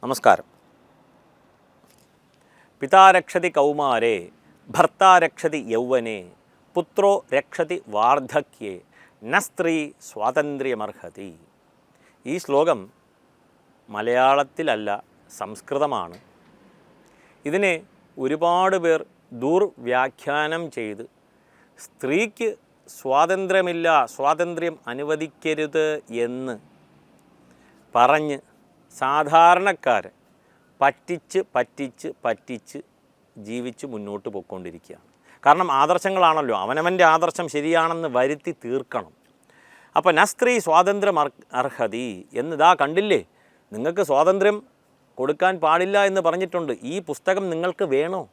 നമസ്കാരം. പിതാ രക്ഷതി കൗമാരേ ഭർത്താ രക്ഷതി യൗവനേ പുത്രോ രക്ഷതി വാർദ്ധക്യേ ന സ്ത്രീ സ്വാതന്ത്ര്യമർഹതി. ഈ ശ്ലോകം മലയാളത്തിലല്ല, സംസ്കൃതമാണ്. ഇതിനെ ഒരുപാട് പേർ ദുർവ്യാഖ്യാനം ചെയ്ത് സ്ത്രീക്ക് സ്വാതന്ത്ര്യമില്ല, സ്വാതന്ത്ര്യം അനുവദിക്കരുത് എന്ന് പറഞ്ഞ് സാധാരണക്കാരെ പറ്റിച്ച് ജീവിച്ച് മുന്നോട്ട് പോയിക്കൊണ്ടിരിക്കുകയാണ്. കാരണം ആദർശങ്ങളാണല്ലോ, അവനവൻ്റെ ആദർശം ശരിയാണെന്ന് വരുത്തി തീർക്കണം. അപ്പോൾ ന സ്ത്രീ സ്വാതന്ത്ര്യം അർഹതി എന്നിതാ കണ്ടില്ലേ, നിങ്ങൾക്ക് സ്വാതന്ത്ര്യം കൊടുക്കാൻ പാടില്ല എന്ന് പറഞ്ഞിട്ടുണ്ട്. ഈ പുസ്തകം നിങ്ങൾക്ക് വേണോ?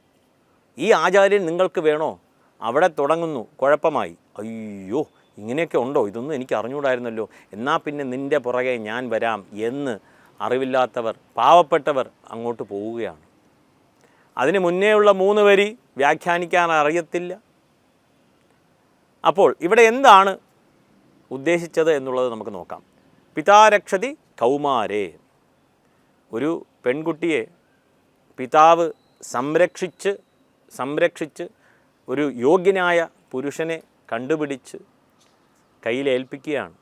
ഈ ആചാര്യൻ നിങ്ങൾക്ക് വേണോ? അവിടെ തുടങ്ങുന്നു കുഴപ്പമായി. അയ്യോ, ഇങ്ങനെയൊക്കെ ഉണ്ടോ? ഇതൊന്നും എനിക്ക് അറിഞ്ഞുകൂടായിരുന്നല്ലോ. എന്നാൽ പിന്നെ നിൻ്റെ പുറകെ ഞാൻ വരാം എന്ന് അറിവില്ലാത്തവർ, പാവപ്പെട്ടവർ അങ്ങോട്ട് പോവുകയാണ്. അതിന് മുന്നേയുള്ള 3 വരി വ്യാഖ്യാനിക്കാൻ അറിയത്തില്ല. അപ്പോൾ ഇവിടെ എന്താണ് ഉദ്ദേശിച്ചത് എന്നുള്ളത് നമുക്ക് നോക്കാം. പിതാ രക്ഷതി കൗമാരേ, ഒരു പെൺകുട്ടിയെ പിതാവ് സംരക്ഷിച്ച് ഒരു യോഗ്യനായ പുരുഷനെ കണ്ടുപിടിച്ച് കയ്യിലേൽപ്പിക്കുകയാണ്,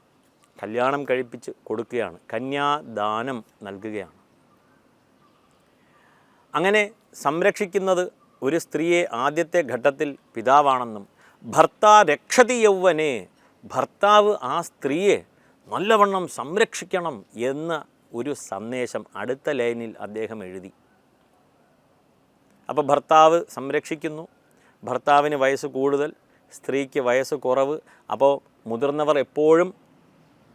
കല്യാണം കഴിപ്പിച്ച് കൊടുക്കുകയാണ്, കന്യാദാനം നൽകുകയാണ്. അങ്ങനെ സംരക്ഷിക്കുന്നത് ഒരു സ്ത്രീയെ ആദ്യത്തെ ഘട്ടത്തിൽ പിതാവാണെന്നും ഭർത്താ രക്ഷതി യൗവനേ, ഭർത്താവ് ആ സ്ത്രീയെ നല്ലവണ്ണം സംരക്ഷിക്കണം എന്ന ഒരു സന്ദേശം അടുത്ത ലൈനിൽ അദ്ദേഹം എഴുതി. അപ്പോൾ ഭർത്താവ് സംരക്ഷിക്കുന്നു, ഭർത്താവിന് വയസ്സ് കൂടുതൽ, സ്ത്രീക്ക് വയസ്സ് കുറവ്. അപ്പോൾ മുതിർന്നവർ എപ്പോഴും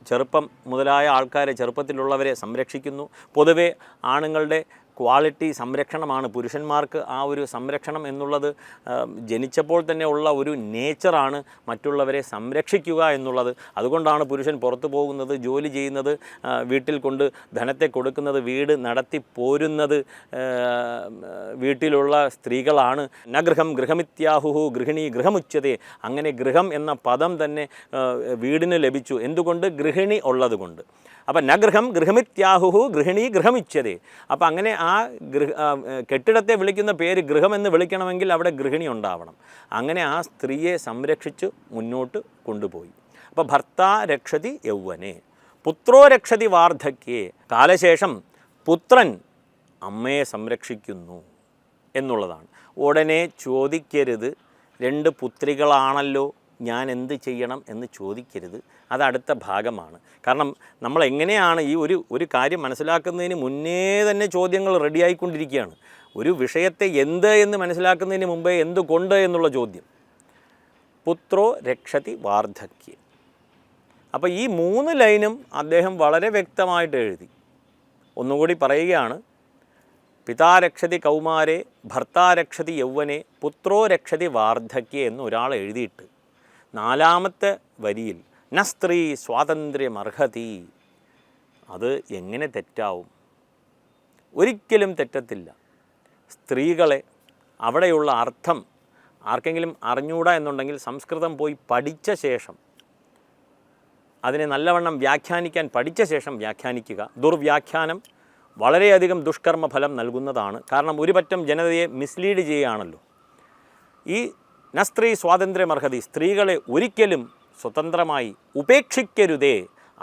ചെറുപ്പം മുതലായ ആൾക്കാരെ, ചെറുപ്പത്തിലുള്ളവരെ സംരക്ഷിക്കുന്നു. പൊതുവെ ആണുങ്ങളുടെ ക്വാളിറ്റി സംരക്ഷണമാണ്. പുരുഷന്മാർക്ക് ആ ഒരു സംരക്ഷണം എന്നുള്ളത് ജനിച്ചപ്പോൾ തന്നെ ഉള്ള ഒരു നേച്ചറാണ്, മറ്റുള്ളവരെ സംരക്ഷിക്കുക എന്നുള്ളത്. അതുകൊണ്ടാണ് പുരുഷൻ പുറത്തു പോകുന്നത്, ജോലി ചെയ്യുന്നത്, വീട്ടിൽ കൊണ്ട് ധനത്തെ കൊടുക്കുന്നത്, വീട് നടത്തി പോരുന്നത് വീട്ടിലുള്ള സ്ത്രീകളാണ്. ന ഗൃഹം ഗൃഹമിത്യാഹുഹു ഗൃഹിണി ഗൃഹമുച്യതേ. അങ്ങനെ ഗൃഹം എന്ന പദം തന്നെ വീടിന് ലഭിച്ചു. എന്തുകൊണ്ട്? ഗൃഹിണി ഉള്ളതുകൊണ്ട്. അപ്പം നഗൃഹം ഗൃഹമിത്യാഹുഹു ഗൃഹിണി ഗൃഹമിച്യതേ. അപ്പം അങ്ങനെ ആ കെട്ടിടത്തെ വിളിക്കുന്ന പേര് ഗൃഹമെന്ന് വിളിക്കണമെങ്കിൽ അവിടെ ഗൃഹിണി ഉണ്ടാവണം. അങ്ങനെ ആ സ്ത്രീയെ സംരക്ഷിച്ച് മുന്നോട്ട് കൊണ്ടുപോയി. അപ്പോൾ ഭർത്താ രക്ഷതി യൗവനേ പുത്രോ രക്ഷതി വാർദ്ധക്യേ, കാലശേഷം പുത്രൻ അമ്മയെ സംരക്ഷിക്കുന്നു എന്നുള്ളതാണ്. ഉടനെ ചോദിക്കരുത് 2 പുത്രികളാണല്ലോ ഞാൻ എന്ത് ചെയ്യണം എന്ന് ചോദിക്കരുത്. അത് അടുത്ത ഭാഗമാണ്. കാരണം നമ്മൾ എങ്ങനെയാണ് ഈ ഒരു കാര്യം മനസ്സിലാക്കുന്നതിന് മുന്നേ തന്നെ ചോദ്യങ്ങൾ റെഡിയായിക്കൊണ്ടിരിക്കുകയാണ്. ഒരു വിഷയത്തെ എന്ത് എന്ന് മനസ്സിലാക്കുന്നതിന് മുമ്പേ എന്തുകൊണ്ട് എന്നുള്ള ചോദ്യം. പുത്രോ രക്ഷതി വാർദ്ധക്യേ. അപ്പോൾ ഈ 3 ലൈനും അദ്ദേഹം വളരെ വ്യക്തമായിട്ട് എഴുതി. ഒന്നുകൂടി പറയുകയാണ്. പിതാ രക്ഷതി കൗമാരേ ഭർത്താ രക്ഷതി യൗവനേ പുത്രോ രക്ഷതി വാർദ്ധക്യേ എന്ന് ഒരാൾ എഴുതിയിട്ട് 4ാമത്തെ വരിയിൽ ന സ്ത്രീ സ്വാതന്ത്ര്യമർഹതി, അത് എങ്ങനെ തെറ്റാവും? ഒരിക്കലും തെറ്റത്തില്ല. സ്ത്രീകളെ അവിടെയുള്ള അർത്ഥം ആർക്കെങ്കിലും അറിഞ്ഞൂടാ എന്നുണ്ടെങ്കിൽ സംസ്കൃതം പോയി പഠിച്ച ശേഷം, അതിനെ നല്ലവണ്ണം വ്യാഖ്യാനിക്കാൻ പഠിച്ച ശേഷം വ്യാഖ്യാനിക്കുക. ദുർവ്യാഖ്യാനം വളരെയധികം ദുഷ്കർമ്മ ഫലം നൽകുന്നതാണ്. കാരണം ഒരു പറ്റം ജനതയെ മിസ്ലീഡ് ചെയ്യുകയാണല്ലോ. ഈ ന സ്ത്രീ സ്വാതന്ത്ര്യമർഹതി, സ്ത്രീകളെ ഒരിക്കലും സ്വതന്ത്രമായി ഉപേക്ഷിക്കരുതേ,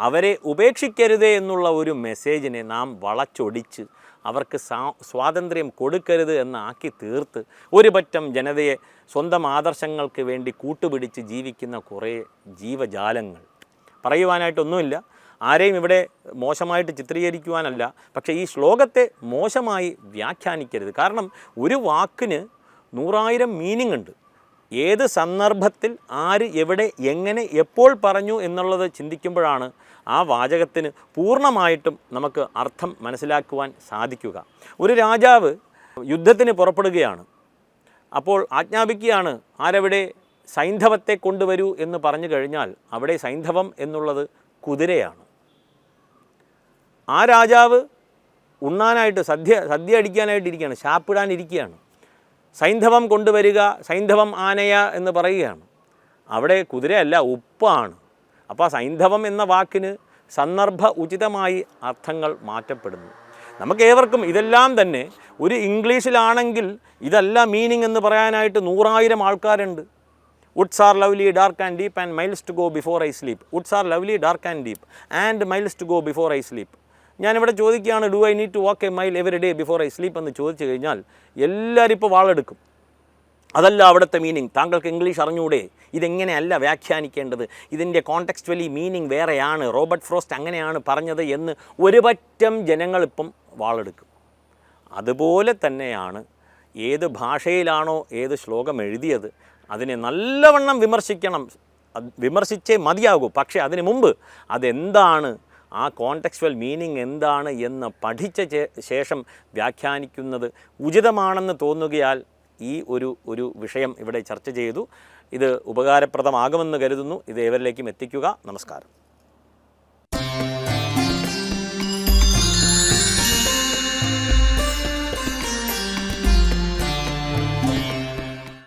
അവരെ ഉപേക്ഷിക്കരുതേ എന്നുള്ള ഒരു മെസ്സേജിനെ നാം വളച്ചൊടിച്ച് അവർക്ക് സ്വാതന്ത്ര്യം കൊടുക്കരുത് എന്നാക്കി തീർത്ത് ഒരു പറ്റം ജനതയെ സ്വന്തം ആദർശങ്ങൾക്ക് വേണ്ടി കൂട്ടുപിടിച്ച് ജീവിക്കുന്ന കുറേ ജീവജാലങ്ങൾ. പറയുവാനായിട്ടൊന്നുമില്ല, ആരെയും ഇവിടെ മോശമായിട്ട് ചിത്രീകരിക്കുവാനല്ല. പക്ഷേ ഈ ശ്ലോകത്തെ മോശമായി വ്യാഖ്യാനിക്കരുത്. കാരണം ഒരു വാക്കിന് 100,000 മീനിങ് ഉണ്ട്. ഏത് സന്ദർഭത്തിൽ ആര് എവിടെ എങ്ങനെ എപ്പോൾ പറഞ്ഞു എന്നുള്ളത് ചിന്തിക്കുമ്പോഴാണ് ആ വാചകത്തിന് പൂർണ്ണമായിട്ടും നമുക്ക് അർത്ഥം മനസ്സിലാക്കുവാൻ സാധിക്കുക. ഒരു രാജാവ് യുദ്ധത്തിന് പുറപ്പെടുകയാണ്. അപ്പോൾ ആജ്ഞാപിക്കുകയാണ്, ആരെവിടെ സൈന്ധവത്തെ കൊണ്ടുവരൂ എന്ന് പറഞ്ഞു കഴിഞ്ഞാൽ അവിടെ സൈന്ധവം എന്നുള്ളത് കുതിരയാണ്. ആ രാജാവ് ഉണ്ണാനായിട്ട് സദ്യ അടിക്കാനായിട്ടിരിക്കുകയാണ്, ശാപ്പിടാനിരിക്കുകയാണ്. സൈന്ധവം കൊണ്ടുവരിക, സൈന്ധവം ആനയ എന്ന് പറയുകയാണ്. അവിടെ കുതിരയല്ല, ഉപ്പാണ്. അപ്പോൾ സൈന്ധവം എന്ന വാക്കിന് സന്ദർഭ ഉചിതമായി അർത്ഥങ്ങൾ മാറ്റപ്പെടുന്നു. നമുക്ക് ഏവർക്കും ഇതെല്ലാം തന്നെ ഒരു ഇംഗ്ലീഷിലാണെങ്കിൽ ഇതല്ല മീനിങ് എന്ന് പറയാനായിട്ട് 100,000 ആൾക്കാരുണ്ട്. Woods are lovely dark and deep and miles to go before I sleep. Woods are lovely dark and deep and miles to go before I sleep. ഞാനിവിടെ ചോദിക്കുകയാണ്, do I need to walk a mile every day before I sleep എന്ന് ചോദിച്ചു കഴിഞ്ഞാൽ എല്ലാവരും ഇപ്പോൾ വാളെടുക്കും. അതല്ല അവിടുത്തെ meaning. താങ്കൾക്ക് ഇംഗ്ലീഷ് അറിഞ്ഞൂടെ? ഇതെങ്ങനെയല്ല വ്യാഖ്യാനിക്കേണ്ടത്, ഇതിൻ്റെ കോണ്ടെക്സ്ച്വലി മീനിങ് വേറെയാണ്, റോബർട്ട് ഫ്രോസ്റ്റ് അങ്ങനെയാണ് പറഞ്ഞത് എന്ന് ഒരു പറ്റം ജനങ്ങളിപ്പം വാളെടുക്കും. അതുപോലെ തന്നെയാണ് ഏത് ഭാഷയിലാണോ ഏത് ശ്ലോകം എഴുതിയത് അതിനെ നല്ലവണ്ണം വിമർശിക്കണം. വിമർശിച്ചേ മതിയാകൂ. പക്ഷേ അതിന് മുമ്പ് അതെന്താണ്, ആ കോണ്ടെക്സ്ച്വൽ മീനിങ് എന്താണ് എന്ന് പഠിച്ച ശേഷം വ്യാഖ്യാനിക്കുന്നത് ഉചിതമാണെന്ന് തോന്നുകയാൽ ഈ ഒരു വിഷയം ഇവിടെ ചർച്ച ചെയ്തു. ഇത് ഉപകാരപ്രദമാകുമെന്ന് കരുതുന്നു. ഇത് ഏവരിലേക്കും എത്തിക്കുക. നമസ്കാരം.